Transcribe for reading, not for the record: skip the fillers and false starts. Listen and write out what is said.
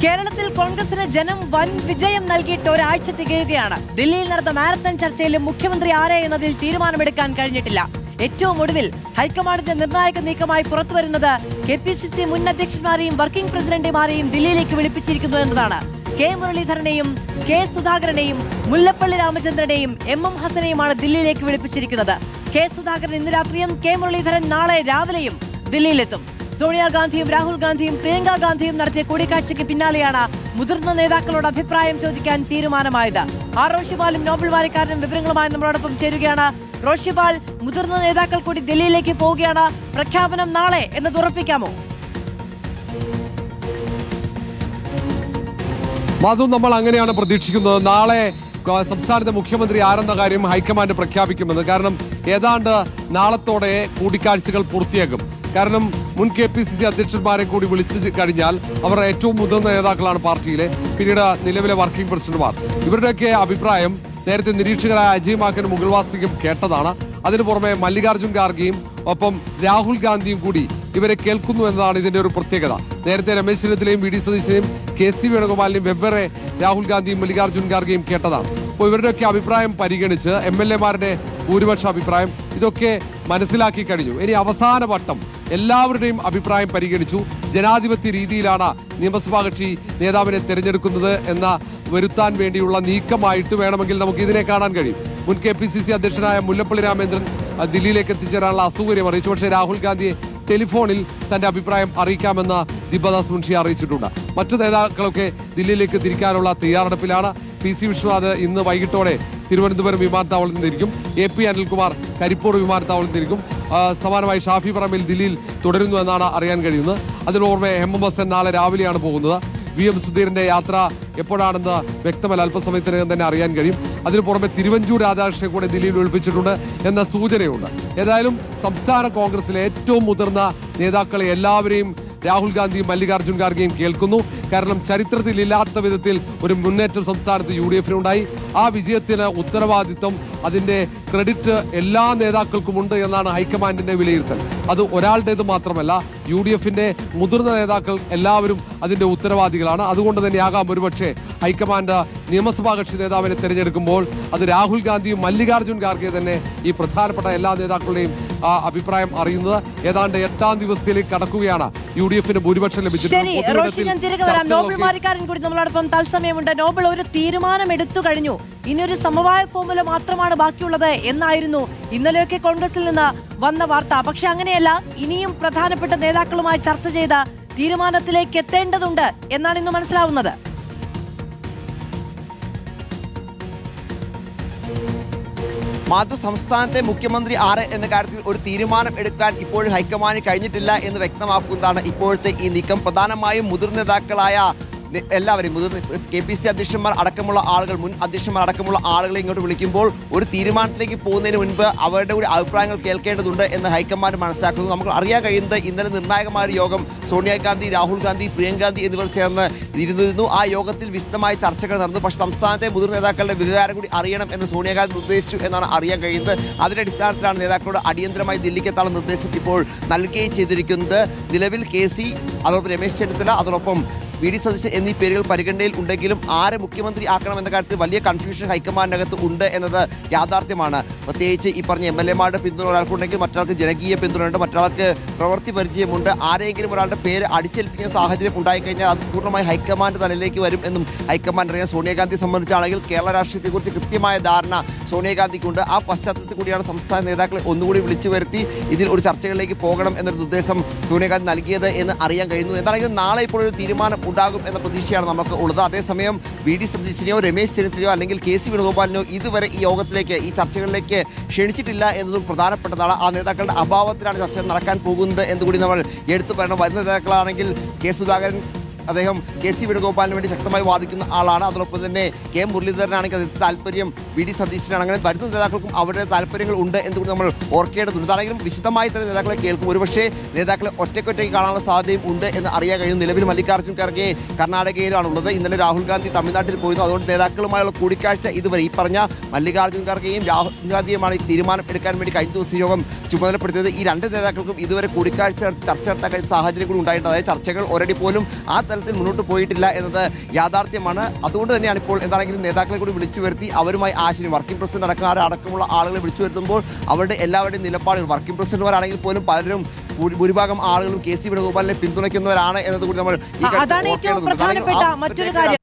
കേരളത്തിൽ കോൺഗ്രസിന് ജനം വൻ വിജയം നൽകിയിട്ട് ഒരാഴ്ച തികയുകയാണ്. ദില്ലിയിൽ നടന്ന മാരത്തൺ ചർച്ചയിലും മുഖ്യമന്ത്രി ആരെ എന്നതിൽ തീരുമാനമെടുക്കാൻ കഴിഞ്ഞിട്ടില്ല. ഏറ്റവും ഒടുവിൽ ഹൈക്കമാൻഡിന്റെ നിർണായക നീക്കമായി പുറത്തുവരുന്നത് KPCC മുൻ അധ്യക്ഷന്മാരെയും വർക്കിംഗ് പ്രസിഡന്റുമാരെയും ദില്ലിയിലേക്ക് വിളിപ്പിച്ചിരിക്കുന്നു എന്നതാണ്. കെ മുരളീധരനെയും കെ സുധാകരനെയും മുല്ലപ്പള്ളി രാമചന്ദ്രനെയും MM ഹസനെയുമാണ് ദില്ലിയിലേക്ക് വിളിപ്പിച്ചിരിക്കുന്നത്. കെ സുധാകരൻ ഇന്ന് രാത്രിയും കെ മുരളീധരൻ നാളെ രാവിലെയും ദില്ലിയിലെത്തും. സോണിയാഗാന്ധിയും രാഹുൽ ഗാന്ധിയും പ്രിയങ്ക ഗാന്ധിയും നടത്തിയ കൂടിക്കാഴ്ചയ്ക്ക് പിന്നാലെയാണ് മുതിർന്ന നേതാക്കളോട് അഭിപ്രായം ചോദിക്കാൻ തീരുമാനമായത്. റോഷിപാലും നോബൽ വാരിക്കാരനും വിവരങ്ങളുമായി നമ്മളോടൊപ്പം ചേരുകയാണ്. റോഷിപാൽ, മുതിർന്ന നേതാക്കൾ കൂടി ദില്ലിയിലേക്ക് പോവുകയാണ്. പ്രഖ്യാപനം നാളെ എന്നത് ഉറപ്പിക്കാമോ? മധു, നമ്മൾ അങ്ങനെയാണ് പ്രതീക്ഷിക്കുന്നത്. നാളെ സംസ്ഥാനത്തെ മുഖ്യമന്ത്രി ആരെന്ന കാര്യം ഹൈക്കമാൻഡ് പ്രഖ്യാപിക്കുമെന്ന്. കാരണം ഏതാണ്ട് നാളത്തോടെ കൂടിക്കാഴ്ചകൾ പൂർത്തിയാക്കും. കാരണം മുൻ KPCC അധ്യക്ഷന്മാരെ കൂടി വിളിച്ചു കഴിഞ്ഞാൽ അവർ ഏറ്റവും മുതിർന്ന നേതാക്കളാണ് പാർട്ടിയിലെ, പിന്നീട് നിലവിലെ വർക്കിംഗ് പ്രസിഡന്റുമാർ. ഇവരുടെയൊക്കെ അഭിപ്രായം നേരത്തെ നിരീക്ഷകരായ അജയ് മാക്കനും മുകുൾ വാസ്നിക്കും കേട്ടതാണ്. അതിനു പുറമെ മല്ലികാർജ്ജുൻ ഖാർഗെയും ഒപ്പം രാഹുൽ ഗാന്ധിയും കൂടി ഇവരെ കേൾക്കുന്നു എന്നതാണ് ഇതിന്റെ ഒരു പ്രത്യേകത. നേരത്തെ രമേശ് ചെന്നിത്തലയും VD സതീശനെയും KC വേണുഗോപാലിനെയും വെവ്വേറെ രാഹുൽ ഗാന്ധിയും മല്ലികാർജ്ജുൻ ഖാർഗെയും കേട്ടതാണ്. അപ്പോൾ ഇവരുടെയൊക്കെ അഭിപ്രായം പരിഗണിച്ച് MLA-മാരുടെ ഭൂരിപക്ഷ അഭിപ്രായം ഇതൊക്കെ മനസ്സിലാക്കി കഴിഞ്ഞു. ഇനി അവസാന വട്ടം എല്ലാവരുടെയും അഭിപ്രായം പരിഗണിച്ചു. ജനാധിപത്യ രീതിയിലാണ് നിയമസഭാ കക്ഷി നേതാവിനെ തെരഞ്ഞെടുക്കുന്നത് എന്ന വരുത്താൻ വേണ്ടിയുള്ള നീക്കമായിട്ട് വേണമെങ്കിൽ നമുക്ക് ഇതിനെ കാണാൻ കഴിയും. മുൻ KPCC അധ്യക്ഷനായ മുല്ലപ്പള്ളി രാമചന്ദ്രൻ ദില്ലിയിലേക്ക് എത്തിച്ചേരാനുള്ള അസൗകര്യം അറിയിച്ചു. പക്ഷേ രാഹുൽ ഗാന്ധിയെ ടെലിഫോണിൽ തന്റെ അഭിപ്രായം അറിയിക്കാമെന്ന് ദിബദാസ് മുൻഷി അറിയിച്ചിട്ടുണ്ട്. മറ്റു നേതാക്കളൊക്കെ ദില്ലിയിലേക്ക് തിരിക്കാനുള്ള തയ്യാറെടുപ്പിലാണ്. PC വിശ്വനാഥ് ഇന്ന് വൈകിട്ടോടെ തിരുവനന്തപുരം വിമാനത്താവളത്തിൽ നിന്നിരിക്കും. AP അനിൽകുമാർ കരിപ്പൂർ വിമാനത്താവളത്തിൽ നിന്നിരിക്കും. സമാനമായി ഷാഫി പറമ്പിൽ ദില്ലിയിൽ തുടരുന്നു എന്നാണ് അറിയാൻ കഴിയുന്നത്. അതിനോർമ്മ MM ഹസൻ നാളെ രാവിലെയാണ് പോകുന്നത്. VM സുധീറിന്റെ യാത്ര എപ്പോഴാണെന്ന് വ്യക്തമല്ല, അല്പസമയത്തിനകം തന്നെ അറിയാൻ കഴിയും. അതിനു പുറമെ തിരുവഞ്ചൂർ രാധാകൃഷ്ണനെ കൂടെ ദില്ലിയിൽ ഒഴിപ്പിച്ചിട്ടുണ്ട് എന്ന സൂചനയുണ്ട്. ഏതായാലും സംസ്ഥാന കോൺഗ്രസിലെ ഏറ്റവും മുതിർന്ന നേതാക്കളെ എല്ലാവരെയും രാഹുൽ ഗാന്ധിയും മല്ലികാർജ്ജുൻ ഖാർഗെയും കേൾക്കുന്നു. കാരണം ചരിത്രത്തിൽ ഇല്ലാത്ത വിധത്തിൽ ഒരു മുന്നേറ്റം സംസ്ഥാനത്ത് UDF-നുണ്ടായി. ആ വിജയത്തിന് ഉത്തരവാദിത്വം, അതിന്റെ ക്രെഡിറ്റ് എല്ലാ നേതാക്കൾക്കുമുണ്ട് എന്നാണ് ഹൈക്കമാൻഡിന്റെ വിലയിരുത്തൽ. അത് ഒരാളുടേത് മാത്രമല്ല, UDF-ന്റെ മുതിർന്ന നേതാക്കൾ എല്ലാവരും അതിന്റെ ഉത്തരവാദികളാണ്. അതുകൊണ്ട് തന്നെയാകാം ഒരുപക്ഷെ ഹൈക്കമാൻഡ് നിയമസഭാ കക്ഷി നേതാവിനെ തെരഞ്ഞെടുക്കുമ്പോൾ അത് രാഹുൽ ഗാന്ധിയും മല്ലികാർജ്ജുൻ ഖാർഗെ തന്നെ ഈ പ്രധാനപ്പെട്ട എല്ലാ നേതാക്കളുടെയും അഭിപ്രായം അറിയുന്നത്. ഏതാണ്ട് 8ാം ദിവസത്തിലേക്ക് കടക്കുകയാണ് UDF-ന് ഭൂരിപക്ഷം ലഭിച്ചിട്ടുണ്ട്. നോബൽ മാരിക്കാരൻ കൂടി നമ്മളോടൊപ്പം തത്സമയമുണ്ട്. നോബൽ, ഒരു തീരുമാനം എടുത്തു കഴിഞ്ഞു, ഇനിയൊരു സമവായ ഫോർമുല മാത്രമാണ് ബാക്കിയുള്ളത് എന്നായിരുന്നു ഇന്നലെയൊക്കെ കോൺഗ്രസിൽ നിന്ന് വന്ന വാർത്ത. പക്ഷെ അങ്ങനെയല്ല, ഇനിയും പ്രധാനപ്പെട്ട നേതാക്കളുമായി ചർച്ച ചെയ്ത തീരുമാനത്തിലേക്ക് എത്തേണ്ടതുണ്ട് എന്നാണ് ഇന്ന് മനസ്സിലാവുന്നത്. മാധു, സംസ്ഥാനത്തെ മുഖ്യമന്ത്രി ആര് എന്ന കാര്യത്തിൽ ഒരു തീരുമാനം എടുക്കാൻ ഇപ്പോഴും ഹൈക്കമാൻഡ് കഴിഞ്ഞിട്ടില്ല എന്ന് വ്യക്തമാക്കുന്നതാണ് ഇപ്പോഴത്തെ ഈ നീക്കം. പ്രധാനമായും മുതിർന്ന നേതാക്കളായ എല്ലാവരെയും, മുതിർന്ന KPCC അധ്യക്ഷന്മാർ അടക്കമുള്ള ആളുകൾ, മുൻ അധ്യക്ഷന്മാർ അടക്കമുള്ള ആളുകളെ ഇങ്ങോട്ട് വിളിക്കുമ്പോൾ ഒരു തീരുമാനത്തിലേക്ക് പോകുന്നതിന് മുൻപ് അവരുടെ കൂടി അഭിപ്രായങ്ങൾ കേൾക്കേണ്ടതുണ്ട് എന്ന് ഹൈക്കമാൻഡ് മനസ്സിലാക്കുന്നു. നമുക്ക് അറിയാൻ കഴിയുന്നത് ഇന്നലെ നിർണായകമായ യോഗം സോണിയാഗാന്ധി, രാഹുൽ ഗാന്ധി, പ്രിയങ്ക ഗാന്ധി എന്നിവർ ചേർന്ന് ഇരുന്നിരുന്നു. ആ യോഗത്തിൽ വിശദമായ ചർച്ചകൾ നടന്നു. പക്ഷേ സംസ്ഥാനത്തെ മുതിർന്ന നേതാക്കളുടെ വികാരം കൂടി അറിയണം എന്ന് സോണിയാഗാന്ധി നിർദ്ദേശിച്ചു എന്നാണ് അറിയാൻ കഴിയുന്നത്. അതിന്റെ അടിസ്ഥാനത്തിലാണ് നേതാക്കളോട് അടിയന്തരമായി ദില്ലിക്ക് എത്താനുള്ള നിർദ്ദേശം ഇപ്പോൾ നൽകുകയും ചെയ്തിരിക്കുന്നത്. നിലവിൽ KC, അതോടൊപ്പം രമേശ് ചെന്നിത്തല, അതോടൊപ്പം VD സതീശൻ എന്നീ പേരുകൾ പരിഗണനയിൽ ഉണ്ടെങ്കിലും ആരെ മുഖ്യമന്ത്രി ആക്കണമെന്ന കാര്യത്തിൽ വലിയ കൺഫ്യൂഷൻ ഹൈക്കമാൻഡിനകത്ത് ഉണ്ട് എന്നത് യാഥാർത്ഥ്യമാണ്. പ്രത്യേകിച്ച് ഈ പറഞ്ഞ MLA-മാരുടെ പിന്തുണ ഒരാൾക്കുണ്ടെങ്കിൽ മറ്റൊരാൾക്ക് ജനകീയ പിന്തുണയുണ്ട്, മറ്റൊരാൾക്ക് പ്രവൃത്തി പരിചയമുണ്ട്. ആരെങ്കിലും ഒരാളുടെ പേര് അടിച്ചേൽപ്പിക്കുന്ന സാഹചര്യം ഉണ്ടായിക്കഴിഞ്ഞാൽ അത് പൂർണ്ണമായി ഹൈക്കമാൻഡ് തലയിലേക്ക് വരും എന്നും ഹൈക്കമാൻഡ് അറിയാം. സോണിയാഗാന്ധിയെ സംബന്ധിച്ചാണെങ്കിൽ കേരള രാഷ്ട്രീയത്തെക്കുറിച്ച് കൃത്യമായ ധാരണ സോണിയാഗാന്ധിക്കുണ്ട്. ആ പശ്ചാത്തലത്തിൽ കൂടിയാണ് സംസ്ഥാന നേതാക്കളെ ഒന്നുകൂടി വിളിച്ചു വരുത്തി ഇതിൽ ഒരു ചർച്ചകളിലേക്ക് പോകണം എന്നൊരു നിർദ്ദേശം സോണിയാഗാന്ധി നൽകിയത് എന്ന് അറിയാൻ കഴിയുന്നു. എന്താണെങ്കിലും നാളെ ഇപ്പോൾ ഒരു തീരുമാനം ഉണ്ടാകും എന്ന പ്രതീക്ഷയാണ് നമുക്ക് ഉള്ളത്. അതേസമയം VD സതീശനെയോ രമേശ് ചെന്നിത്തലയോ അല്ലെങ്കിൽ KC വേണുഗോപാലിനോ ഇതുവരെ ഈ യോഗത്തിലേക്ക്, ഈ ചർച്ചകളിലേക്ക് ക്ഷണിച്ചിട്ടില്ല എന്നതും പ്രധാനപ്പെട്ടതാണ്. ആ നേതാക്കളുടെ അഭാവത്തിലാണ് ചർച്ച നടക്കാൻ പോകുന്നത് എന്നുകൂടി നമ്മൾ എടുത്തു പറയണം. വരുന്ന നേതാക്കളാണെങ്കിൽ K സുധാകരൻ, അദ്ദേഹം KC വേണുഗോപാലിന് വേണ്ടി ശക്തമായി വാദിക്കുന്ന ആളാണ്. അതോടൊപ്പം തന്നെ K മുരളീധരനാണെങ്കിൽ അതിന്റെ താല്പര്യം VD സതീശനാണ്. അങ്ങനെ വരുന്ന നേതാക്കൾക്കും അവരുടെ താല്പര്യങ്ങൾ ഉണ്ട് എന്നുകൂടി നമ്മൾ ഓർക്കേണ്ടതുണ്ട്. അതാണെങ്കിലും വിശദമായി തന്നെ നേതാക്കളെ കേൾക്കും. ഒരുപക്ഷെ നേതാക്കളെ ഒറ്റയ്ക്കൊറ്റയ്ക്ക് കാണാനുള്ള സാധ്യതയും ഉണ്ട് എന്ന് അറിയാൻ കഴിയും. നിലവിൽ മല്ലികാർജ്ജുൻ ഖാർഗെ കർണാടകയിലാണുള്ളത്. ഇന്നലെ രാഹുൽ ഗാന്ധി തമിഴ്നാട്ടിൽ പോയിരുന്നു. അതുകൊണ്ട് നേതാക്കളുമായുള്ള കൂടിക്കാഴ്ച ഇതുവരെ ഈ പറഞ്ഞ മല്ലികാർജ്ജുൻ ഖാർഗെയും രാഹുൽ ഗാന്ധിയുമാണ് ഈ തീരുമാനം എടുക്കാൻ വേണ്ടി കഴിഞ്ഞ ദിവസം യോഗം ചുമതലപ്പെടുത്തിയത്. ഈ രണ്ട് നേതാക്കൾക്കും ഇതുവരെ കൂടിക്കാഴ്ച ചർച്ച നടത്താൻ കഴിയുന്ന സാഹചര്യം കൂടി ഉണ്ടായിട്ടുണ്ട്. അതായത് ചർച്ചകൾ ഒരടി പോലും ആ തലത്തിൽ മുന്നോട്ട് പോയിട്ടില്ല എന്നത് യാഥാർത്ഥ്യമാണ്. അതുകൊണ്ട് തന്നെയാണ് ഇപ്പോൾ എന്താണെങ്കിലും നേതാക്കളെ കൂടി വിളിച്ചു വരുത്തി അവരുമായി ആശയം വർക്കിംഗ് പ്രസിഡന്റ് അടക്കമുള്ള ആളുകളെ വിളിച്ചു വരുത്തുമ്പോൾ അവരുടെ എല്ലാവരുടെയും നിലപാടുകൾ വർക്കിംഗ് പ്രസിഡന്റുമാരാണെങ്കിൽ പോലും പലരും ഭൂരിഭാഗം ആളുകളും KC വേണുഗോപാലിനെ പിന്തുണയ്ക്കുന്നവരാണ് എന്നതുകൂടി നമ്മൾ അതാണ് ഏറ്റവും പ്രധാനപ്പെട്ട മറ്റൊരു കാര്യം.